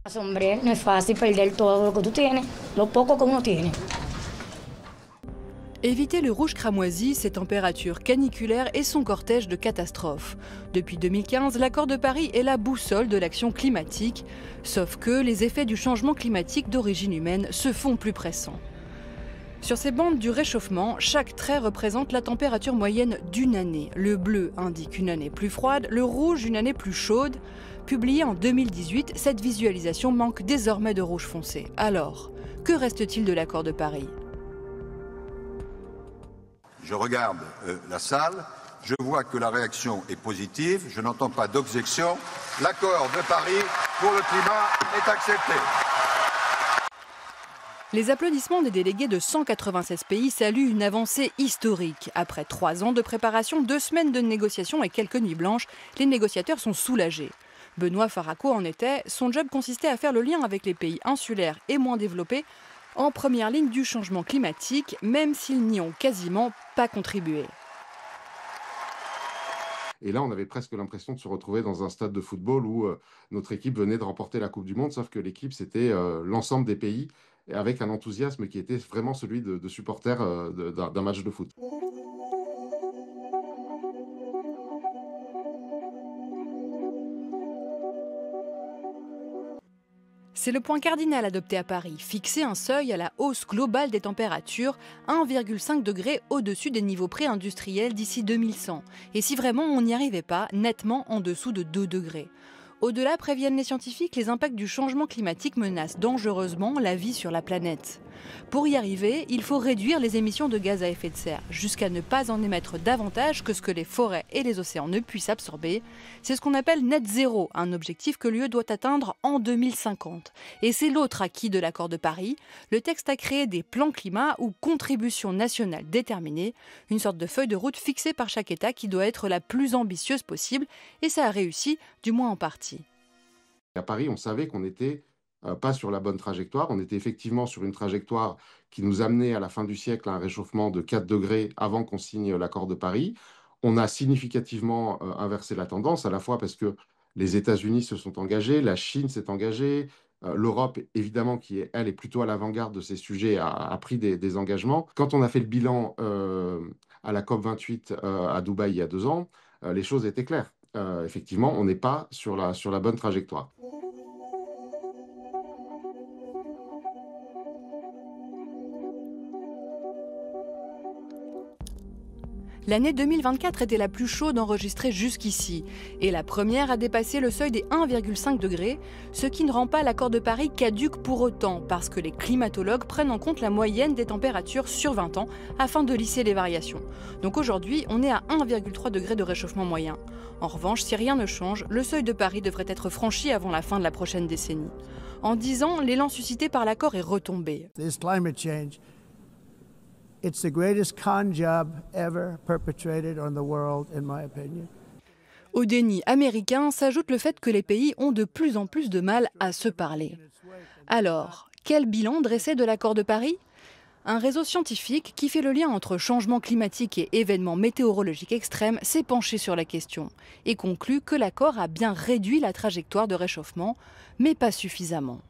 Hombre, no es fácil perder todo lo que tú tienes, lo poco que uno tiene. Éviter le rouge cramoisi, ses températures caniculaires et son cortège de catastrophes. Depuis 2015, l'accord de Paris est la boussole de l'action climatique, sauf que les effets du changement climatique d'origine humaine se font plus pressants. Sur ces bandes du réchauffement, chaque trait représente la température moyenne d'une année. Le bleu indique une année plus froide, le rouge une année plus chaude. Publiée en 2018, cette visualisation manque désormais de rouge foncé. Alors, que reste-t-il de l'accord de Paris ? Je regarde la salle, je vois que la réaction est positive, je n'entends pas d'objection. L'accord de Paris pour le climat est accepté. Les applaudissements des délégués de 196 pays saluent une avancée historique. Après 3 ans de préparation, 2 semaines de négociations et quelques nuits blanches, les négociateurs sont soulagés. Benoît Faraco en était, son job consistait à faire le lien avec les pays insulaires et moins développés, en première ligne du changement climatique, même s'ils n'y ont quasiment pas contribué. Et là, on avait presque l'impression de se retrouver dans un stade de football où notre équipe venait de remporter la Coupe du Monde, sauf que l'équipe, c'était l'ensemble des pays, avec un enthousiasme qui était vraiment celui de supporters d'un match de foot. C'est le point cardinal adopté à Paris, fixer un seuil à la hausse globale des températures, 1,5 degré au-dessus des niveaux pré-industriels d'ici 2100. Et si vraiment on n'y arrivait pas, nettement en dessous de 2 degrés. Au-delà, préviennent les scientifiques, les impacts du changement climatique menacent dangereusement la vie sur la planète. Pour y arriver, il faut réduire les émissions de gaz à effet de serre, jusqu'à ne pas en émettre davantage que ce que les forêts et les océans ne puissent absorber. C'est ce qu'on appelle net zéro, un objectif que l'UE doit atteindre en 2050. Et c'est l'autre acquis de l'accord de Paris. Le texte a créé des plans climat ou contributions nationales déterminées, une sorte de feuille de route fixée par chaque État qui doit être la plus ambitieuse possible, et ça a réussi, du moins en partie. À Paris, on savait qu'on n'était pas sur la bonne trajectoire. On était effectivement sur une trajectoire qui nous amenait à la fin du siècle à un réchauffement de 4 degrés avant qu'on signe l'accord de Paris. On a significativement inversé la tendance, à la fois parce que les États-Unis se sont engagés, la Chine s'est engagée, l'Europe, évidemment, qui est, elle, est plutôt à l'avant-garde de ces sujets, a pris des engagements. Quand on a fait le bilan à la COP28 à Dubaï il y a 2 ans, les choses étaient claires. Effectivement, on n'est pas sur la bonne trajectoire. L'année 2024 était la plus chaude enregistrée jusqu'ici, et la première a dépassé le seuil des 1,5 degrés, ce qui ne rend pas l'accord de Paris caduc pour autant, parce que les climatologues prennent en compte la moyenne des températures sur 20 ans afin de lisser les variations. Donc aujourd'hui, on est à 1,3 degré de réchauffement moyen. En revanche, si rien ne change, le seuil de Paris devrait être franchi avant la fin de la prochaine décennie. En 10 ans, l'élan suscité par l'accord est retombé. It's the greatest con job ever perpetrated on the world, in my opinion. Au déni américain s'ajoute le fait que les pays ont de plus en plus de mal à se parler. Alors, quel bilan dresser de l'accord de Paris ? Un réseau scientifique qui fait le lien entre changement climatique et événements météorologiques extrêmes s'est penché sur la question et conclut que l'accord a bien réduit la trajectoire de réchauffement, mais pas suffisamment.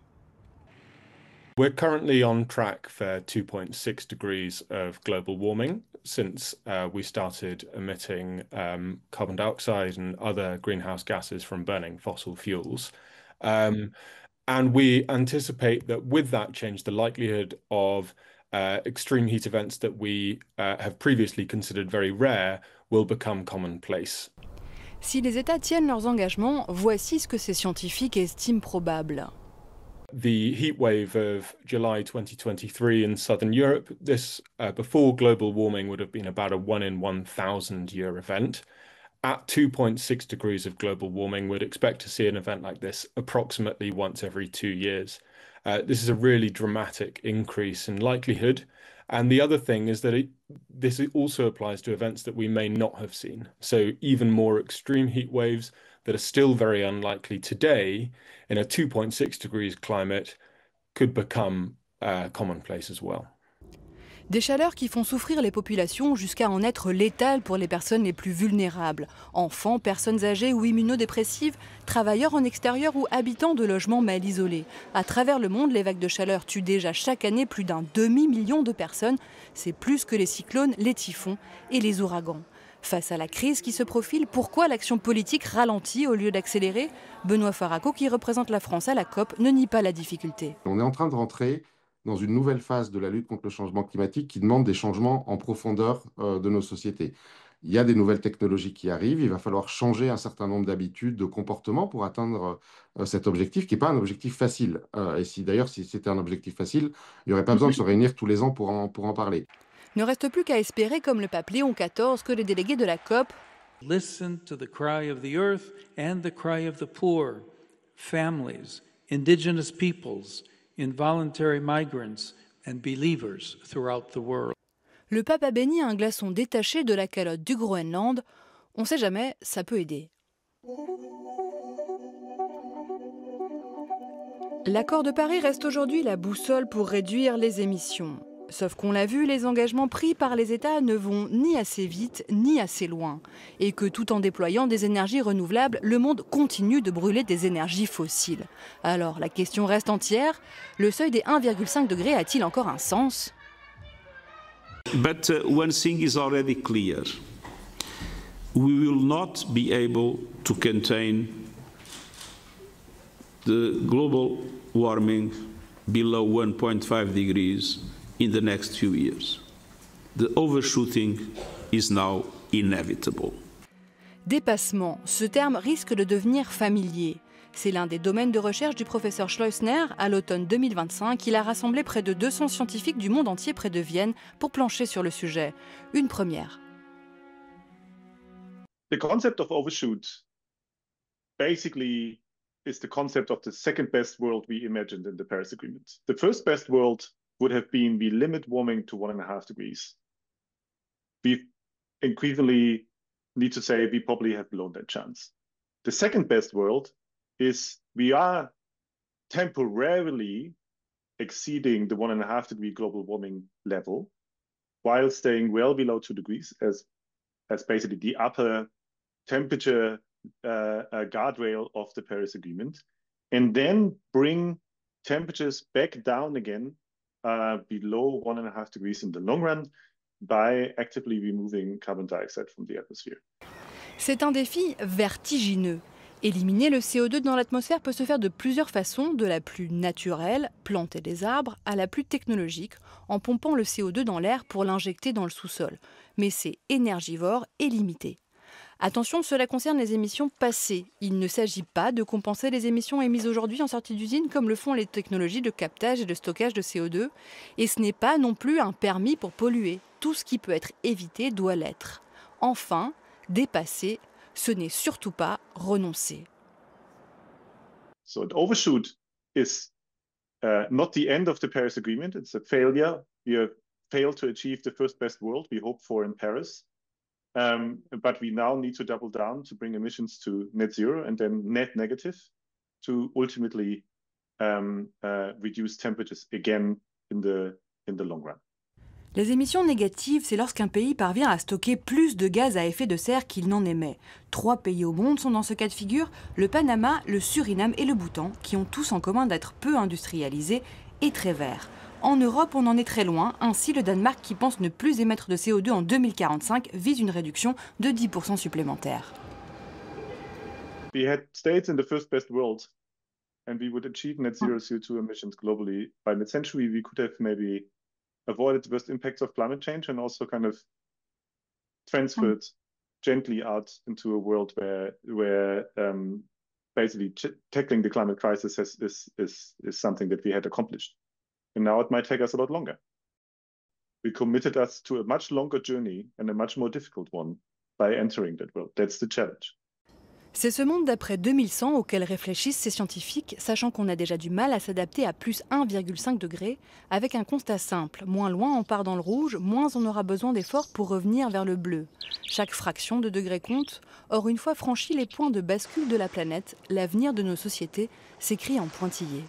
We're currently on track for 2.6 degrees of global warming since we started emitting carbon dioxide and other greenhouse gases from burning fossil fuels. And we anticipate that with that change, the likelihood of extreme heat events that we have previously considered very rare will become commonplace. Si les États tiennent leurs engagements, voici ce que ces scientifiques estiment probable. The heat wave of July 2023 in southern Europe, this before global warming would have been about a 1 in 1,000 year event. At 2.6 degrees of global warming, we'd expect to see an event like this approximately once every 2 years. This is a really dramatic increase in likelihood. And the other thing is that this also applies to events that we may not have seen. So even more extreme heat waves that are still very unlikely today in a 2.6 degrees climate could become commonplace as well. Des chaleurs qui font souffrir les populations jusqu'à en être létales pour les personnes les plus vulnérables. Enfants, personnes âgées ou immunodépressives, travailleurs en extérieur ou habitants de logements mal isolés. À travers le monde, les vagues de chaleur tuent déjà chaque année plus d'un demi-million de personnes. C'est plus que les cyclones, les typhons et les ouragans. Face à la crise qui se profile, pourquoi l'action politique ralentit au lieu d'accélérer? Benoît Faraco, qui représente la France à la COP, ne nie pas la difficulté. On est en train de rentrer dans une nouvelle phase de la lutte contre le changement climatique qui demande des changements en profondeur de nos sociétés. Il y a des nouvelles technologies qui arrivent, il va falloir changer un certain nombre d'habitudes, de comportements pour atteindre cet objectif qui n'est pas un objectif facile. Et si c'était un objectif facile, il n'y aurait pas besoin de se réunir tous les ans pour en parler. Ne reste plus qu'à espérer, comme le pape Léon XIV, que les délégués de la COP listen to the cry of the earth and the cry of the poor, families, indigenous peoples, involuntary migrants and believers throughout the world. Le pape a béni un glaçon détaché de la calotte du Groenland. On ne sait jamais, ça peut aider. L'accord de Paris reste aujourd'hui la boussole pour réduire les émissions. Sauf qu'on l'a vu, les engagements pris par les États ne vont ni assez vite ni assez loin. Et que tout en déployant des énergies renouvelables, le monde continue de brûler des énergies fossiles. Alors la question reste entière, le seuil des 1,5 degrés a-t-il encore un sens? But one thing is already clear. We will not be able to contain the global warming below 1.5 degrees in the next few years. The overshooting is now inevitable. Dépassement, ce terme risque de devenir familier. C'est l'un des domaines de recherche du professeur Schleusner à l'automne 2025. Il a rassemblé près de 200 scientifiques du monde entier près de Vienne pour plancher sur le sujet. Une première. The concept of overshoot basically is the concept of the second best world we imagined in the Paris Agreement. The first best world would have been we limit warming to 1.5 degrees. We increasingly need to say we probably have blown that chance. The second best world is we are temporarily exceeding the 1.5 degree global warming level while staying well below 2 degrees as basically the upper temperature guardrail of the Paris Agreement, and then bring temperatures back down again below 1.5 degrees in the long run by actively removing carbon dioxide from the atmosphere. C'est un défi vertigineux. Éliminer le CO2 dans l'atmosphère peut se faire de plusieurs façons, de la plus naturelle, planter des arbres, à la plus technologique, en pompant le CO2 dans l'air pour l'injecter dans le sous-sol. Mais c'est énergivore et limité. Attention, cela concerne les émissions passées. Il ne s'agit pas de compenser les émissions émises aujourd'hui en sortie d'usine comme le font les technologies de captage et de stockage de CO2. Et ce n'est pas non plus un permis pour polluer. Tout ce qui peut être évité doit l'être. Enfin, dépasser, ce n'est surtout pas renoncer. So an overshoot is not the end of the Paris Agreement. It's a failure. We have failed to achieve the first best world we hoped for in Paris. But we now need to double down to bring emissions to net zero and then net negative to ultimately reduce temperatures again in the long run. Les émissions négatives, c'est lorsqu'un pays parvient à stocker plus de gaz à effet de serre qu'il n'en émet. 3 pays au monde sont dans ce cas de figure, le Panama, le Suriname et le Bhoutan, qui ont tous en commun d'être peu industrialisés et très verts. En Europe, on en est très loin. Ainsi, le Danemark, qui pense ne plus émettre de CO2 en 2045, vise une réduction de 10% supplémentaire. We had states in the first best world, and we would achieve net zero CO2 emissions globally by mid-century. We could have maybe avoided the worst impacts of climate change and also kind of transferred gently out into a world where basically tackling the climate crisis is something that we had accomplished. And now it might take us a lot longer. We committed us to a much longer journey and a much more difficult one by entering that world. That's the challenge. C'est ce monde d'après 2100 auquel réfléchissent ces scientifiques, sachant qu'on a déjà du mal à s'adapter à plus 1,5 degré, avec un constat simple. Moins loin on part dans le rouge, moins on aura besoin d'efforts pour revenir vers le bleu. Chaque fraction de degré compte. Or, une fois franchis les points de bascule de la planète, l'avenir de nos sociétés s'écrit en pointillés.